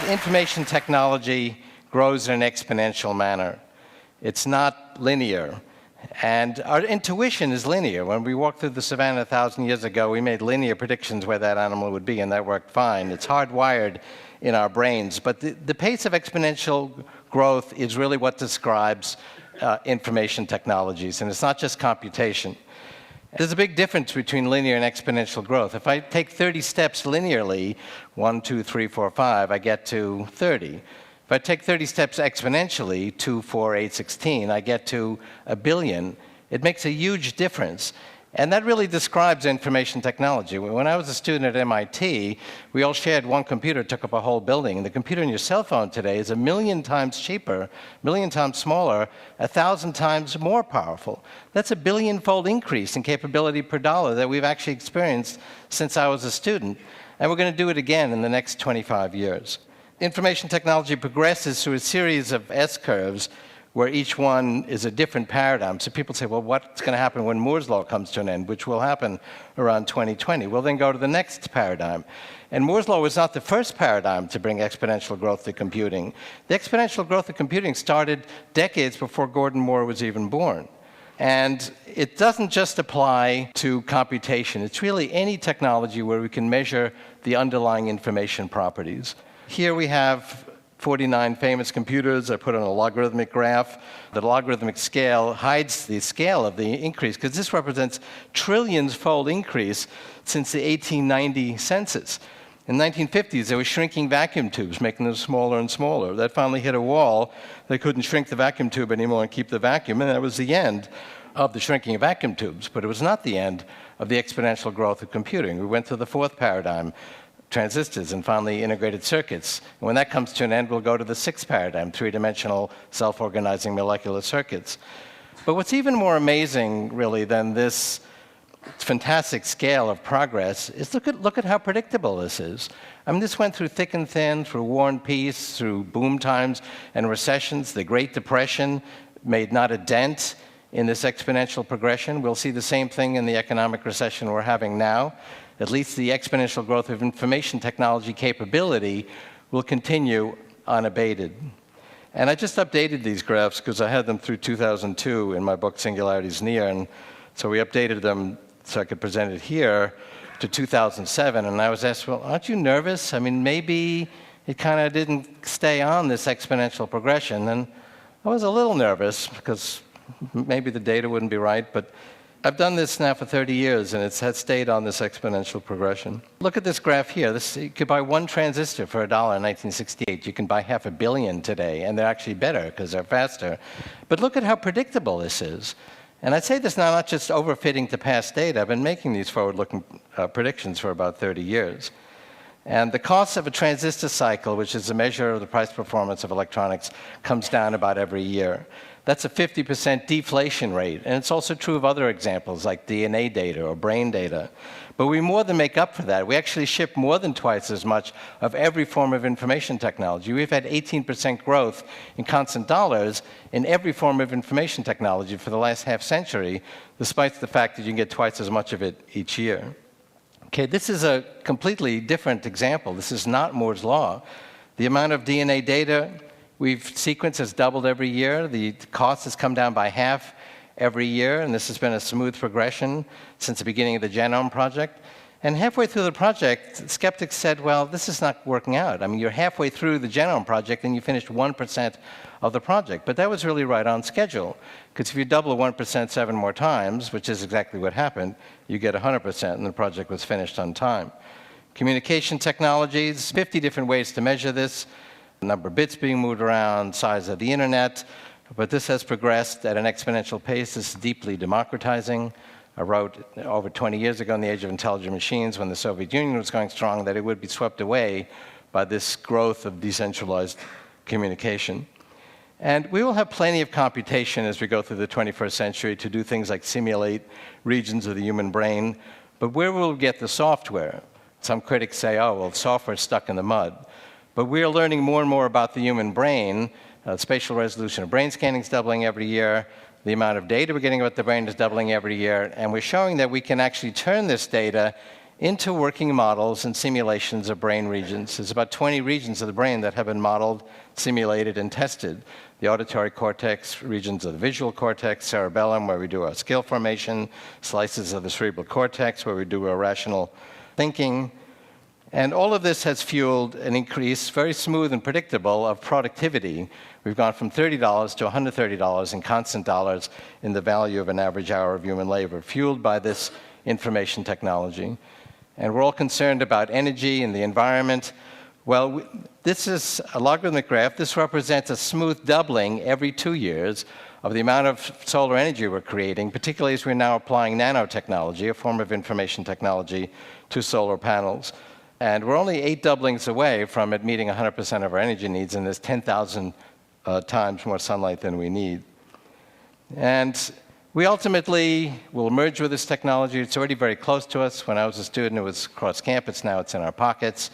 information technology grows in an exponential manner. It's not linear. And our intuition is linear. When we walked through the savannah 1,000 years ago, we made linear predictions where that animal would be, and that worked fine. It's hardwired in our brains. But the pace of exponential growth is really what describes information technologies, and it's not just computation. There's a big difference between linear and exponential growth. If I take 30 steps linearly, 1, 2, 3, 4, 5, I get to 30. If I take 30 steps exponentially, 2, 4, 8, 16, I get to 1 billion. It makes a huge difference. And that really describes information technology. When I was a student at MIT, we all shared one computer, took up a whole building. And the computer in your cell phone today is 1 million times cheaper, 1 million times smaller, 1,000 times more powerful. That's a billion-fold increase in capability per dollar that we've actually experienced since I was a student. And we're going to do it again in the next 25 years. Information technology progresses through a series of S-curves where each one is a different paradigm. So people say, well, what's going to happen when Moore's law comes to an end, which will happen around 2020? We'll then go to the next paradigm. And Moore's law was not the first paradigm to bring exponential growth to computing. The exponential growth of computing started decades before Gordon Moore was even born. And it doesn't just apply to computation. It's really any technology where we can measure the underlying information properties. Here we have 49 famous computers. I put on a logarithmic graph. The logarithmic scale hides the scale of the increase because this represents trillions-fold increase since the 1890 census. In the 1950s, they were shrinking vacuum tubes, making them smaller and smaller. That finally hit a wall. They couldn't shrink the vacuum tube anymore and keep the vacuum, and that was the end of the shrinking of vacuum tubes. But it was not the end of the exponential growth of computing. We went to the fourth paradigm, transistors, and finally integrated circuits. And when that comes to an end, we'll go to the sixth paradigm, three-dimensional self-organizing molecular circuits. But what's even more amazing, really, than this fantastic scale of progress is look at how predictable this is. I mean, this went through thick and thin, through war and peace, through boom times and recessions. The Great Depression made not a dent in this exponential progression. We'll see the same thing in the economic recession we're having now. At least the exponential growth of information technology capability will continue unabated. And I just updated these graphs because I had them through 2002 in my book, Singularity is Near, and so we updated them so I could present it here to 2007. And I was asked, well, aren't you nervous? I mean, maybe it kind of didn't stay on this exponential progression. And I was a little nervous because maybe the data wouldn't be right, but I've done this now for 30 years, and it has stayed on this exponential progression. Look at this graph here. You could buy one transistor for $1 in 1968. You can buy 500 million today, and they're actually better because they're faster. But look at how predictable this is. And I'd say this now not just overfitting to past data. I've been making these forward-looking predictions for about 30 years. And the cost of a transistor cycle, which is a measure of the price performance of electronics, comes down about every year. That's a 50% deflation rate. And it's also true of other examples like DNA data or brain data. But we more than make up for that. We actually ship more than twice as much of every form of information technology. We've had 18% growth in constant dollars in every form of information technology for the last half century, despite the fact that you can get twice as much of it each year. Okay, this is a completely different example. This is not Moore's law. The amount of DNA data we've sequenced has doubled every year. The cost has come down by half every year, and this has been a smooth progression since the beginning of the Genome Project. And halfway through the project, skeptics said, well, this is not working out. I mean, you're halfway through the Genome Project and you finished 1% of the project. But that was really right on schedule, because if you double 1% 7 more times, which is exactly what happened, you get 100%, and the project was finished on time. Communication technologies, 50 different ways to measure this, the number of bits being moved around, size of the internet, but this has progressed at an exponential pace. This is deeply democratizing. I wrote over 20 years ago in the Age of Intelligent Machines, when the Soviet Union was going strong, that it would be swept away by this growth of decentralized communication. And we will have plenty of computation as we go through the 21st century to do things like simulate regions of the human brain, but where will we get the software? Some critics say, oh, well, software's stuck in the mud. But we are learning more and more about the human brain. Spatial resolution of brain scanning is doubling every year. The amount of data we're getting about the brain is doubling every year. And we're showing that we can actually turn this data into working models and simulations of brain regions. There's about 20 regions of the brain that have been modeled, simulated, and tested. The auditory cortex, regions of the visual cortex, cerebellum, where we do our skill formation, slices of the cerebral cortex, where we do our rational thinking. And all of this has fueled an increase, very smooth and predictable, of productivity. We've gone from $30 to $130 in constant dollars in the value of an average hour of human labor, fueled by this information technology. And we're all concerned about energy and the environment. Well, this is a logarithmic graph. This represents a smooth doubling every 2 years of the amount of solar energy we're creating, particularly as we're now applying nanotechnology, a form of information technology, to solar panels. And we're only 8 doublings away from it meeting 100% of our energy needs, and there's 10,000 times more sunlight than we need. And we ultimately will merge with this technology. It's already very close to us. When I was a student, it was across campus. Now it's in our pockets.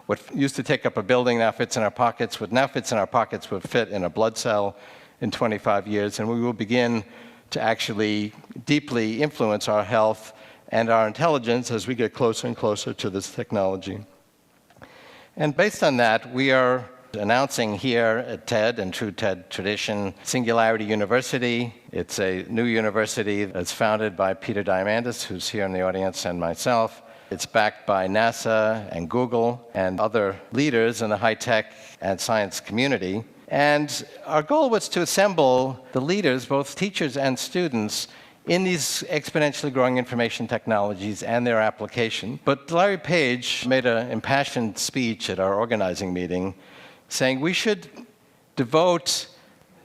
What used to take up a building now fits in our pockets. What now fits in our pockets would fit in a blood cell in 25 years. And we will begin to actually deeply influence our health and our intelligence as we get closer and closer to this technology. And based on that, we are announcing here at TED, and true TED tradition, Singularity University. It's a new university that's founded by Peter Diamandis, who's here in the audience, and myself. It's backed by NASA and Google and other leaders in the high-tech and science community. And our goal was to assemble the leaders, both teachers and students, in these exponentially growing information technologies and their application. But Larry Page made an impassioned speech at our organizing meeting saying we should devote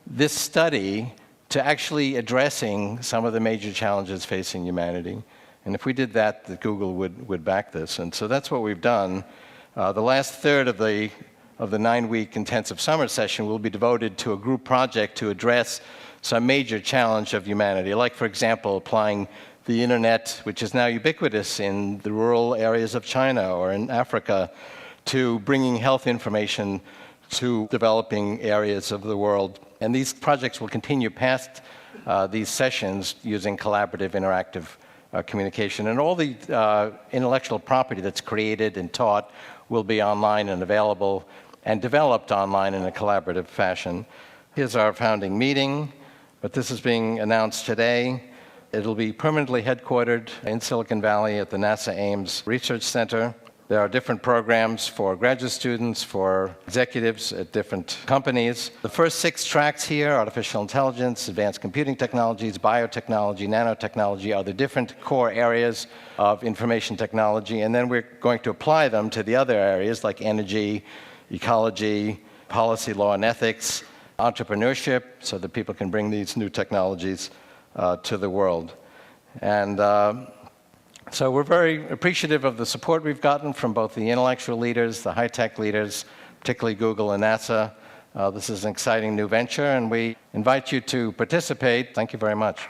this study to actually addressing some of the major challenges facing humanity. And if we did that, that Google would back this. And so that's what we've done. The last third of the 9-week intensive summer session will be devoted to a group project to address some major challenge of humanity, like, for example, applying the internet, which is now ubiquitous in the rural areas of China or in Africa, to bringing health information to developing areas of the world. And these projects will continue past these sessions using collaborative, interactive communication. And all the intellectual property that's created and taught will be online and available and developed online in a collaborative fashion. Here's our founding meeting, but this is being announced today. It'll be permanently headquartered in Silicon Valley at the NASA Ames Research Center. There are different programs for graduate students, for executives at different companies. The first 6 tracks here, artificial intelligence, advanced computing technologies, biotechnology, nanotechnology, are the different core areas of information technology. And then we're going to apply them to the other areas like energy, ecology, policy, law, and ethics, entrepreneurship, so that people can bring these new technologies to the world. And so we're very appreciative of the support we've gotten from both the intellectual leaders, the high-tech leaders, particularly Google and NASA. This is an exciting new venture, and we invite you to participate. Thank you very much.